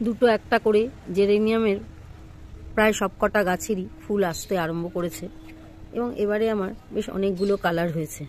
দুটো একটা করে জেরেনিয়ামের প্রায় সবকটা গাছেরই ফুল আসতে আরম্ভ করেছে এবং এবারে আমার বেশ অনেকগুলো কালার হয়েছে।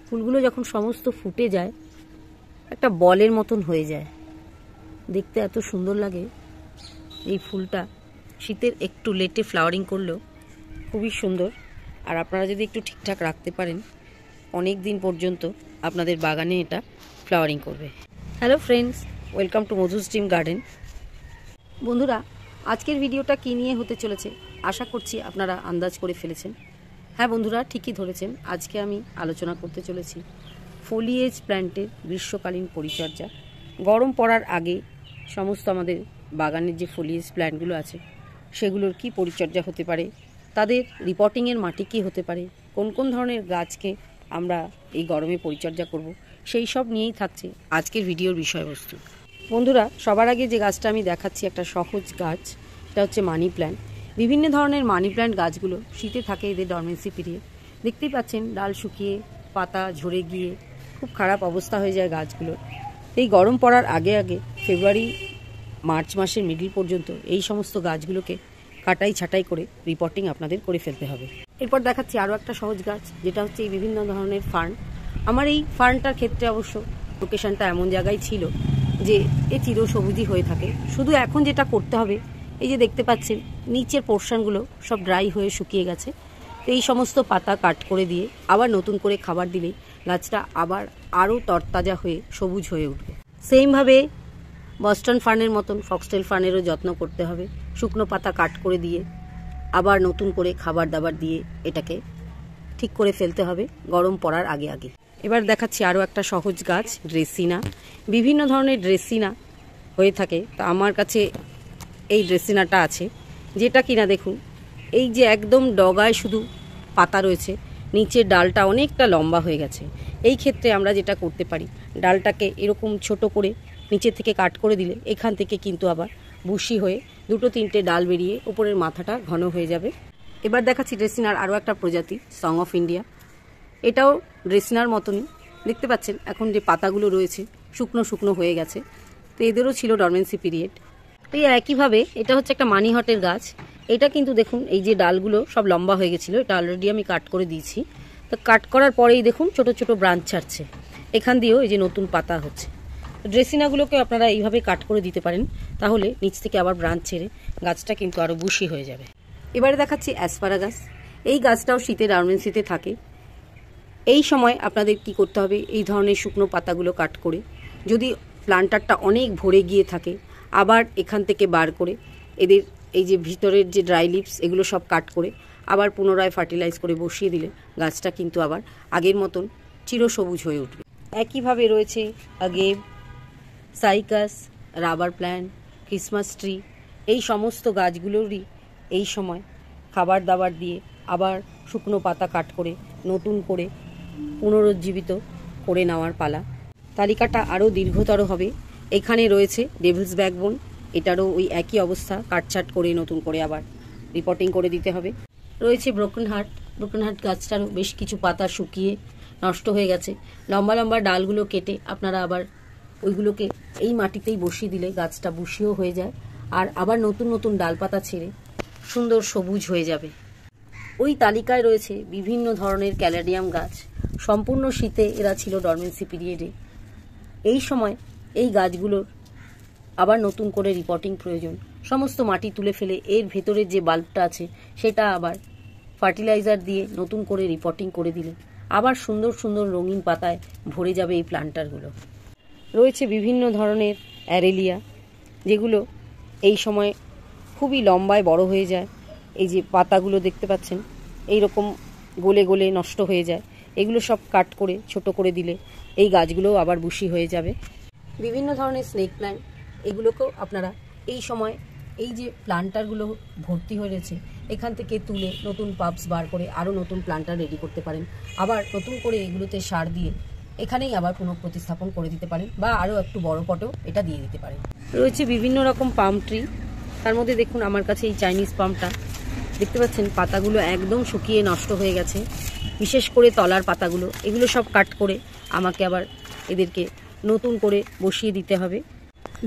ফুলগুলো যখন সমস্ত ফুটে যায় একটা বলের মতন হয়ে যায়, দেখতে এত সুন্দর লাগে। এই ফুলটা শীতের একটু লেটে ফ্লাওয়ারিং করলেও খুবই সুন্দর, আর আপনারা যদি একটু ঠিকঠাক রাখতে পারেন অনেক দিন পর্যন্ত আপনাদের বাগানে এটা ফ্লাওয়ারিং করবে। Hello friends, welcome to Madhu's dream garden. বন্ধুরা, আজকের ভিডিওটা কী নিয়ে হতে চলেছে আশা করছি আপনারা আন্দাজ করে ফেলেছেন। হ্যাঁ বন্ধুরা, ঠিকই ধরেছেন। আজকে আমি আলোচনা করতে চলেছি ফোলিয়েজ প্ল্যান্টের গ্রীষ্মকালীন পরিচর্যা। গরম পড়ার আগে সমস্ত আমাদের বাগানের যে ফোলিয়েজ প্ল্যান্টগুলো আছে সেগুলোর কি পরিচর্যা হতে পারে, তাদের রিপোর্টিংয়ের মাটি কী হতে পারে, কোন কোন ধরনের গাছকে আমরা এই গরমে পরিচর্যা করব, সেই সব নিয়েই থাকছে আজকের ভিডিওর বিষয়বস্তু। বন্ধুরা, সবার আগে যে গাছটা আমি দেখাচ্ছি একটা সহজ গাছ, এটা হচ্ছে মানি প্ল্যান্ট। বিভিন্ন ধরনের মানি প্ল্যান্ট গাছগুলো শীতে থাকে এদের ডরমেন্সি পিরিয়ড। দেখতেই পাচ্ছেন ডাল শুকিয়ে পাতা ঝরে গিয়ে খুব খারাপ অবস্থা হয়ে যায় গাছগুলোর। এই গরম পড়ার আগে আগে ফেব্রুয়ারি মার্চ মাসের মিডল পর্যন্ত এই সমস্ত গাছগুলোকে কাটাই ছাঁটাই করে রিপোর্টিং আপনাদের করে ফেলতে হবে। এরপর দেখাচ্ছি আরও একটা সহজ গাছ, যেটা হচ্ছে এই বিভিন্ন ধরনের ফার্ন। আমার এই ফার্নটার ক্ষেত্রে অবশ্য লোকেশনটা এমন জায়গায় ছিল যে এ চিরসবুজই হয়ে থাকে। শুধু এখন যেটা করতে হবে, এই যে দেখতে পাচ্ছেন নিচের পোর্শনগুলো সব ড্রাই হয়ে শুকিয়ে গেছে, তো এই সমস্ত পাতা কাট করে দিয়ে আবার নতুন করে খাবার দিলেই গাছটা আবার আরও তরতাজা হয়ে সবুজ হয়ে উঠবে। সেমভাবে বস্টন ফার্নের মতন ফক্সটেল ফার্নেরও যত্ন করতে হবে। শুকনো পাতা কাট করে দিয়ে আবার নতুন করে খাবার দাবার দিয়ে এটাকে ঠিক করে ফেলতে হবে গরম পড়ার আগে আগে। এবার দেখাচ্ছি আরও একটা সহজ গাছ, ড্রেসিনা। বিভিন্ন ধরনের ড্রেসিনা হয়ে থাকে, তা আমার কাছে এই ড্রেসিনাটা আছে, যেটা কিনা দেখুন এই যে একদম ডগায় শুধু পাতা রয়েছে, নিচের ডালটা অনেকটা লম্বা হয়ে গেছে। এই ক্ষেত্রে আমরা যেটা করতে পারি, ডালটাকে এরকম ছোট করে নিচের থেকে কাট করে দিলে এখান থেকে কিন্তু আবার বুশি হয়ে দুটো তিনটে ডাল বেরিয়ে ওপরের মাথাটা ঘন হয়ে যাবে। এবার দেখাচ্ছি ড্রেসিনার আরও একটা প্রজাতি, সং অফ ইন্ডিয়া। এটাও ড্রেসিনার মতনই, দেখতে পাচ্ছেন এখন যে পাতাগুলো রয়েছে শুকনো শুকনো হয়ে গেছে, তো এদেরও ছিল ডরমেন্সি পিরিয়ড। তো এই একইভাবে এটা হচ্ছে একটা মানি হটের গাছ। এটা কিন্তু দেখুন এই যে ডালগুলো সব লম্বা হয়ে গেছিলো, এটা অলরেডি আমি কাট করে দিয়েছি। তো কাট করার পরেই দেখুন ছোট ছোট ব্রাঞ্চ ছাড়ছে, এখান দিয়েও এই যে নতুন পাতা হচ্ছে। ড্রেসিনাগুলোকে আপনারা এইভাবে কাট করে দিতে পারেন, তাহলে নিচ থেকে আবার ব্রাঞ্চ ছেড়ে গাছটা কিন্তু আরও বুশি হয়ে যাবে। এবারে দেখাচ্ছি অ্যাসপারাগাস। এই গাছটাও শীতের ডরমেন্সিতে থাকে। এই সময় আপনাদের কি করতে হবে, এই ধরনের শুকনো পাতাগুলো কাট করে, যদি প্লান্টারটা অনেক ভরে গিয়ে থাকে আবার এখান থেকে বার করে এদের এই যে ভিতরের যে ড্রাই লিভস এগুলো সব কাট করে আবার পুনরায় ফার্টিলাইজ করে বসিয়ে দিলে গাছটা কিন্তু আবার আগের মতন চিরসবুজ হয়ে উঠবে। একইভাবে রয়েছে agave, cycas, rubber plant, Christmas tree. এই সমস্ত গাছগুলোরই এই সময় খাবার দাবার দিয়ে আবার শুকনো পাতা কাট করে নতুন করে পুনরুজ্জীবিত করে নেওয়ার পালা। তালিকাটা আরও দীর্ঘতর হবে। এখানে রয়েছে ডেভিলস ব্যাকবোন, এটারও ওই একই অবস্থা, কাটছাট করে নতুন করে আবার রিপোর্টিং করে দিতে হবে। রয়েছে ব্রোকেন হার্ট গাছটারও বেশ কিছু পাতা শুকিয়ে নষ্ট হয়ে গেছে। লম্বা লম্বা ডালগুলো কেটে আপনারা আবার ওইগুলোকে এই মাটিতেই বসিয়ে দিলে গাছটা বুশিও হয়ে যায় আর আবার নতুন নতুন ডালপাতা ছেড়ে সুন্দর সবুজ হয়ে যাবে। ওই তালিকায় রয়েছে বিভিন্ন ধরনের ক্যালেডিয়াম গাছ। সম্পূর্ণ শীতে এরা ছিল ডরমেন্সি পিরিয়ডে। এই সময় এই গাছগুলোর আবার নতুন করে রিপোর্টিং প্রয়োজন। সমস্ত মাটি তুলে ফেলে এর ভেতরের যে বাল্বটা আছে সেটা আবার ফার্টিলাইজার দিয়ে নতুন করে রিপোর্টিং করে দিলে আবার সুন্দর সুন্দর রঙিন পাতায় ভরে যাবে এই প্লান্টারগুলো। রয়েছে বিভিন্ন ধরনের অ্যারেলিয়া, যেগুলো এই সময় খুবই লম্বায় বড় হয়ে যায়। এই যে পাতাগুলো দেখতে পাচ্ছেন এই রকম গলে গলে নষ্ট হয়ে যায়, এগুলো সব কাট করে ছোট করে দিলে এই গাছগুলোও আবার বুশি হয়ে যাবে। বিভিন্ন ধরনের স্নেক প্ল্যান্ট, এগুলোকেও আপনারা এই সময় এই যে প্লান্টারগুলো ভর্তি হয়ে রয়েছে এখান থেকে তুলে নতুন পাপস বার করে আরও নতুন প্লান্টার রেডি করতে পারেন। আবার নতুন করে এগুলোতে সার দিয়ে এখানেই আবার পুনঃপ্রতিস্থাপন করে দিতে পারেন, বা আরও একটু বড় পটেও এটা দিয়ে দিতে পারেন। রয়েছে বিভিন্ন রকম পাম ট্রি, তার মধ্যে দেখুন আমার কাছে এই চাইনিজ পামটা দেখতে পাচ্ছেন পাতাগুলো একদম শুকিয়ে নষ্ট হয়ে গেছে, বিশেষ করে তলার পাতাগুলো। এগুলো সব কাট করে আমাকে আবার এদেরকে নতুন করে বসিয়ে দিতে হবে।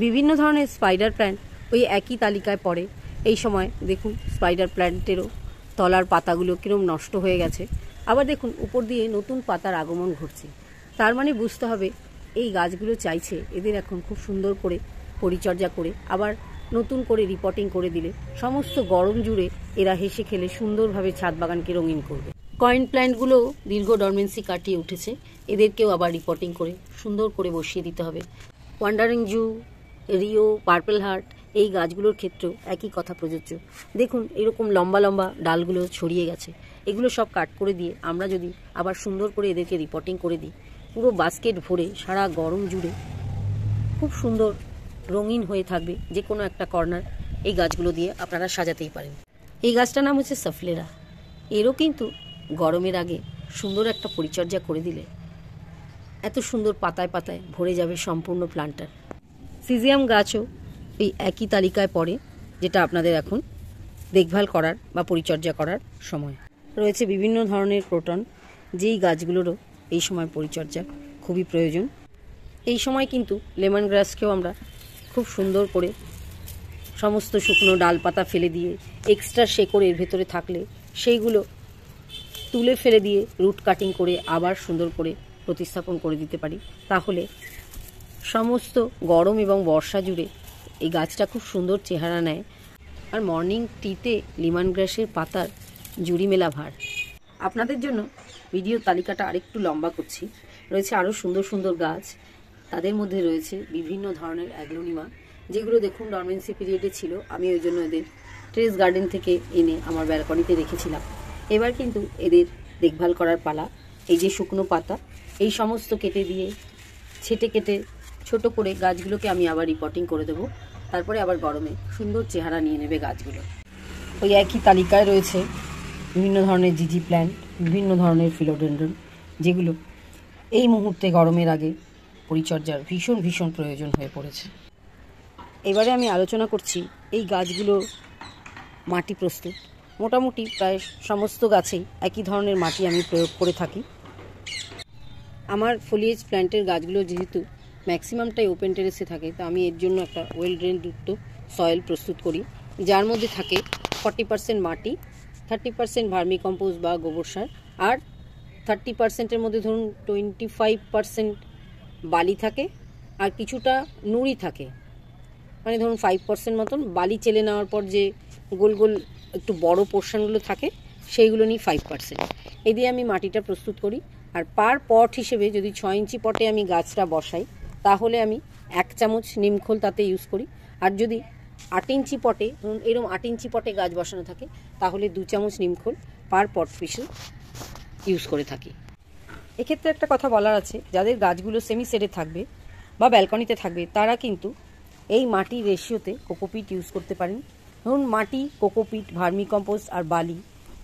বিভিন্ন ধরনের স্পাইডার প্ল্যান্ট ওই একই তালিকায় পড়ে। এই সময় দেখুন স্পাইডার প্ল্যান্টেরও তলার পাতাগুলো কিরম নষ্ট হয়ে গেছে, আবার দেখুন উপর দিয়ে নতুন পাতার আগমন ঘটছে। তার মানে বুঝতে হবে এই গাছগুলো চাইছে এদের এখন খুব সুন্দর করে পরিচর্যা করে আবার নতুন করে রিপোর্টিং করে দিলে সমস্ত গরম জুড়ে এরা হেসে খেলে সুন্দরভাবে ছাদ বাগানকে রঙিন করবে। কয়েন প্ল্যান্টগুলো দীর্ঘ ডরমেন্সি কাটিয়ে উঠেছে, এদেরকেও আবার রিপোর্টিং করে সুন্দর করে বসিয়ে দিতে হবে। ওয়ান্ডারিং জু, রিও, পার্পল হার্ট এই গাছগুলোর ক্ষেত্রেও একই কথা প্রযোজ্য। দেখুন এরকম লম্বা লম্বা ডালগুলো ছড়িয়ে গেছে, এগুলো সব কাট করে দিয়ে আমরা যদি আবার সুন্দর করে এদেরকে রিপোর্টিং করে দিই, পুরো বাস্কেট ভরে সারা গরম জুড়ে খুব সুন্দর রঙিন হয়ে থাকবে। যে কোনো একটা কর্নার এই গাছগুলো দিয়ে আপনারা সাজাতেই পারেন। এই গাছটার নাম হচ্ছে সাফলেরা। এরও কিন্তু গরমের আগে সুন্দর একটা পরিচর্যা করে দিলে এত সুন্দর পাতায় পাতায় ভরে যাবে সম্পূর্ণ প্লান্টার। সিজিয়াম গাছও এই একই তালিকায় পড়ে, যেটা আপনাদের এখন দেখভাল করার বা পরিচর্যা করার সময় রয়েছে। বিভিন্ন ধরনের ক্রোটন, যেই গাছগুলোরও এই সময় পরিচর্যা খুবই প্রয়োজন। এই সময় কিন্তু লেমন গ্রাসকেও আমরা খুব সুন্দর করে সমস্ত শুকনো ডালপাতা ফেলে দিয়ে এক্সট্রা শেকড় এর ভেতরে থাকলে সেইগুলো তুলে ফেলে দিয়ে রুট কাটিং করে আবার সুন্দর করে প্রতিস্থাপন করে দিতে পারি। তাহলে সমস্ত গরম এবং বর্ষা জুড়ে এই গাছটা খুব সুন্দর চেহারা নেয়। আর মর্নিং টিতে লেমন গ্রাসের পাতার জুড়ি মেলা ভার। আপনাদের জন্য ভিডিও তালিকাটা আরেকটু লম্বা করছি। রয়েছে আরও সুন্দর সুন্দর গাছ, তাদের মধ্যে রয়েছে বিভিন্ন ধরনের অ্যাগ্লোনিমা, যেগুলো দেখুন ডরমেন্সি পিরিয়ডে ছিল। আমি ওই জন্য এদের টেরেস গার্ডেন থেকে এনে আমার ব্যালকনিতে রেখেছিলাম। এবার কিন্তু এদের দেখভাল করার পালা। এই যে শুকনো পাতা, এই সমস্ত কেটে দিয়ে ছেটে কেটে ছোট করে গাছগুলোকে আমি আবার রিপোর্টিং করে দেবো। তারপরে আবার গরমে সুন্দর চেহারা নিয়ে নেবে গাছগুলো। ওই একই তালিকায় রয়েছে বিভিন্ন ধরনের জিজি প্ল্যান্ট, বিভিন্ন ধরনের ফিলোডেন্ড্রন, যেগুলো এই মুহূর্তে গরমের আগে পরিচর্যার ভীষণ ভীষণ প্রয়োজন হয়ে পড়েছে। এবারে আমি আলোচনা করছি এই গাছগুলোর মাটি প্রস্তুত। মোটামুটি প্রায় সমস্ত গাছেই একই ধরনের মাটি আমি প্রয়োগ করে থাকি। আমার ফলিয়েজ প্ল্যান্টের গাছগুলো যেহেতু ম্যাক্সিমামটাই ওপেন টেরেসে থাকে, তো আমি এর জন্য একটা ওয়েল ড্রেনযুক্ত সয়েল প্রস্তুত করি, যার মধ্যে থাকে 40% মাটি, 30% ভার্মি কম্পোস্ট বা গোবর সার, আর 30%-এর মধ্যে ধরুন 25% বালি থাকে, আর কিছুটা নুড়ি থাকে। মানে ধরুন 5% মতন বালি চেলে নেওয়ার পর যে গোল গোল একটু বড় পোর্শনগুলো থাকে সেইগুলো নিয়ে 5%। এই দিয়ে আমি মাটিটা প্রস্তুত করি। আর পার পট হিসেবে যদি 6 ইঞ্চি পটে আমি গাছটা বসাই, তাহলে আমি 1 চামচ নিমখোল তাতে ইউজ করি। আর যদি 8 ইঞ্চি পটে, ধরুন এরকম 8 ইঞ্চি পটে গাছ বসানো থাকে, তাহলে 2 চামচ নিমখোল পার পট পিছু ইউজ করে থাকি। এক্ষেত্রে একটা কথা বলার আছে, যাদের গাছগুলো সেমি সেডে থাকবে বা ব্যালকনিতে থাকবে, তারা কিন্তু এই মাটির রেশিওতে কোকোপিট ইউজ করতে পারেন। ধরুন মাটি, কোকোপিট, ভার্মি কম্পোস্ট আর বালি,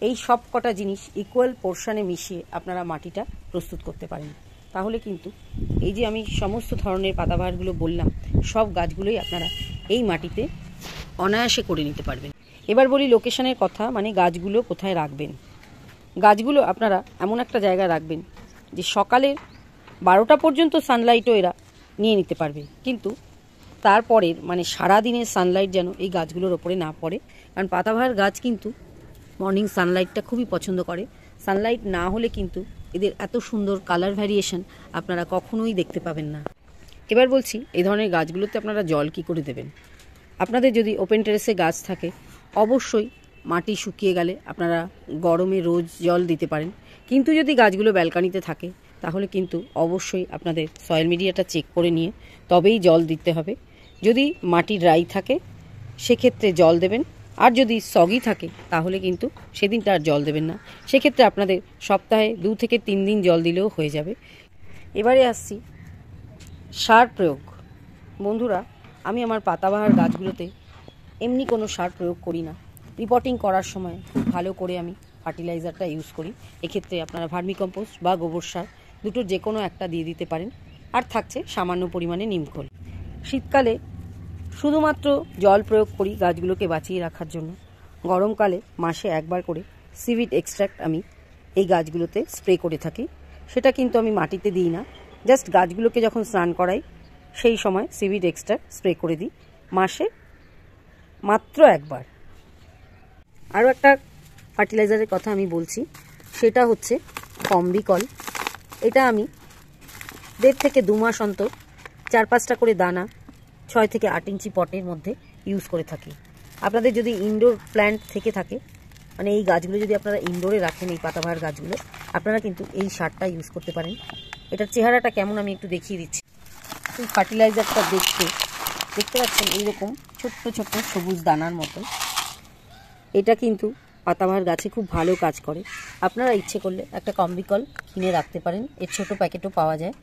এই সব কটা জিনিস ইকুয়াল পোর্শনে মিশিয়ে আপনারা মাটিটা প্রস্তুত করতে পারেন। তাহলে কিন্তু এই যে আমি সমস্ত ধরনের পাতাবাহারগুলো বললাম, সব গাছগুলোই আপনারা এই মাটিতে অনায়াসে করে নিতে পারবেন। এবার বলি লোকেশনের কথা, মানে গাছগুলো কোথায় রাখবেন। গাছগুলো আপনারা এমন একটা জায়গায় রাখবেন যে সকালের 12টা পর্যন্ত সানলাইটও এরা নিয়ে নিতে পারবে, কিন্তু তারপরের মানে সারাদিনের সানলাইট যেন এই গাছগুলোর ওপরে না পড়ে। কারণ পাতাবাহার গাছ কিন্তু মর্নিং সানলাইটটা খুবই পছন্দ করে। সানলাইট না হলে কিন্তু এদের এত সুন্দর কালার ভ্যারিয়েশন আপনারা কখনোই দেখতে পাবেন না। এবার বলছি এই ধরনের গাছগুলোতে আপনারা জল কি করে দেবেন। আপনাদের যদি ওপেন টেরেসে গাছ থাকে, অবশ্যই মাটি শুকিয়ে গেলে আপনারা গরমে রোজ জল দিতে পারেন। কিন্তু যদি গাছগুলো ব্যালকনিতে থাকে, তাহলে কিন্তু অবশ্যই আপনাদের সয়েল মিডিয়াটা চেক করে নিয়ে তবেই জল দিতে হবে। যদি মাটি ড্রাই থাকে সেক্ষেত্রে জল দেবেন, আর যদি সগি থাকে তাহলে কিন্তু সেদিনটা আর জল দেবেন না। সেক্ষেত্রে আপনাদের সপ্তাহে 2 থেকে 3 দিন জল দিলেও হয়ে যাবে। এবারে আসছি সার প্রয়োগ। বন্ধুরা, আমি আমার পাতাবাহার গাছগুলোতে এমনি কোনো সার প্রয়োগ করি না। রিপোর্টিং করার সময় খুব ভালো করে আমি ফার্টিলাইজারটা ইউজ করি। এক্ষেত্রে আপনারা ভার্মি কম্পোস্ট বা গোবর সার দুটোর যে কোনো একটা দিয়ে দিতে পারেন। আর থাকছে সামান্য পরিমাণে নিমখোল। শীতকালে শুধুমাত্র জল প্রয়োগ করি গাছগুলোকে বাঁচিয়ে রাখার জন্য। গরমকালে মাসে একবার করে সিভিড এক্সট্র্যাক্ট আমি এই গাছগুলোতে স্প্রে করে থাকি। সেটা কিন্তু আমি মাটিতে দিই না, জাস্ট গাছগুলোকে যখন স্নান করাই সেই সময় সিভিড এক্সট্রা স্প্রে করে দিই মাসে মাত্র একবার। আরও একটা ফার্টিলাইজারের কথা আমি বলছি, সেটা হচ্ছে কম্বিকল। এটা আমি 1.5 থেকে 2 মাস অন্তর 4-5টা করে দানা 6 থেকে 8 ইঞ্চি পটের মধ্যে ইউজ করে থাকি। আপনাদের যদি ইনডোর প্ল্যান্ট থেকে থাকে, মানে এই গাছগুলো যদি আপনারা ইনডোরে রাখেন, এই পাতাবাহার গাছগুলো, আপনারা কিন্তু এই সারটা ইউজ করতে পারেন। এটার চেহারাটা কেমন আমি একটু দেখিয়ে দিচ্ছি। এই ফার্টিলাইজারটা দেখতে পাচ্ছেন এইরকম ছোট্ট ছোট্ট সবুজ দানার মতো। এটা কিন্তু পাতাবাহার গাছে খুব ভালো কাজ করে। আপনারা ইচ্ছে করলে একটা কম্বিকল কিনে রাখতে পারেন, এর ছোট প্যাকেটও পাওয়া যায়।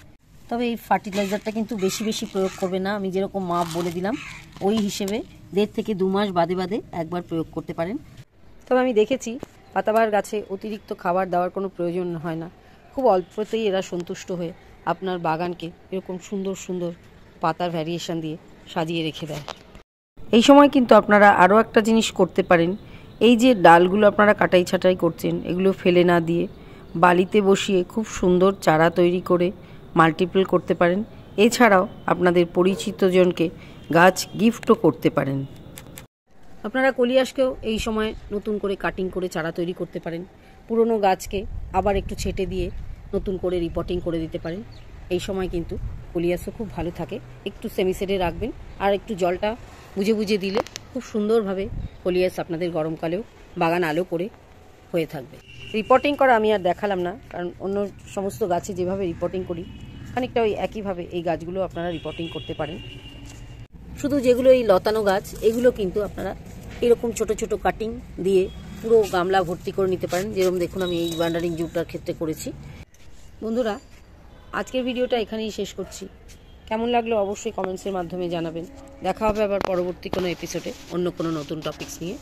তবে এই ফার্টিলাইজারটা কিন্তু বেশি বেশি প্রয়োগ করবে না, আমি যেরকম মাপ বলে দিলাম ওই হিসেবে 1.5 থেকে 2 মাস বাদে বাদে একবার প্রয়োগ করতে পারেন। তবে আমি দেখেছি পাতাবাহার গাছে অতিরিক্ত খাবার দেওয়ার কোনো প্রয়োজন হয় না, খুব অল্পতেই এরা সন্তুষ্ট হয়ে আপনার বাগানকে এরকম সুন্দর সুন্দর পাতার ভ্যারিয়েশন দিয়ে সাজিয়ে রেখে দেয়। এই সময় কিন্তু আপনারা আরও একটা জিনিস করতে পারেন, এই যে ডালগুলো আপনারা কাটাই ছাঁটাই করছেন, এগুলো ফেলে না দিয়ে বালিতে বসিয়ে খুব সুন্দর চারা তৈরি করে মাল্টিপল করতে পারেন। এছাড়াও আপনাদের পরিচিতজনকে গাছ গিফটও করতে পারেন। আপনারা কলিয়াসকেও এই সময় নতুন করে কাটিং করে চারা তৈরি করতে পারেন। পুরনো গাছকে আবার একটু ছেটে দিয়ে নতুন করে রিপোর্টিং করে দিতে পারেন। এই সময় কিন্তু কলিয়াসও খুব ভালো থাকে। একটু সেমিসেডে রাখবেন আর একটু জলটা বুঝে বুঝে দিলে খুব সুন্দরভাবে কলিয়াস আপনাদের গরমকালেও বাগান আলো করে হয়ে থাকবে। রিপোর্টিং করা আমি আর দেখালাম না, কারণ অন্য সমস্ত গাছে যেভাবে রিপোর্টিং করি খানিকটা ওই একইভাবে এই গাছগুলো আপনারা রিপোর্টিং করতে পারেন। শুধু যেগুলো এই লতানো গাছ, এগুলো কিন্তু আপনারা এরকম ছোট ছোট কাটিং দিয়ে পুরো গামলা ভর্তি করে নিতে পারেন, যেরকম দেখুন আমি এই ওয়ান্ডারিং জুটটার ক্ষেত্রে করেছি। বন্ধুরা, আজকের ভিডিওটা এখানেই শেষ করছি। কেমন লাগলো অবশ্যই কমেন্টসের মাধ্যমে জানাবেন। দেখা হবে আবার পরবর্তী কোনো এপিসোডে অন্য কোনো নতুন টপিকস নিয়ে।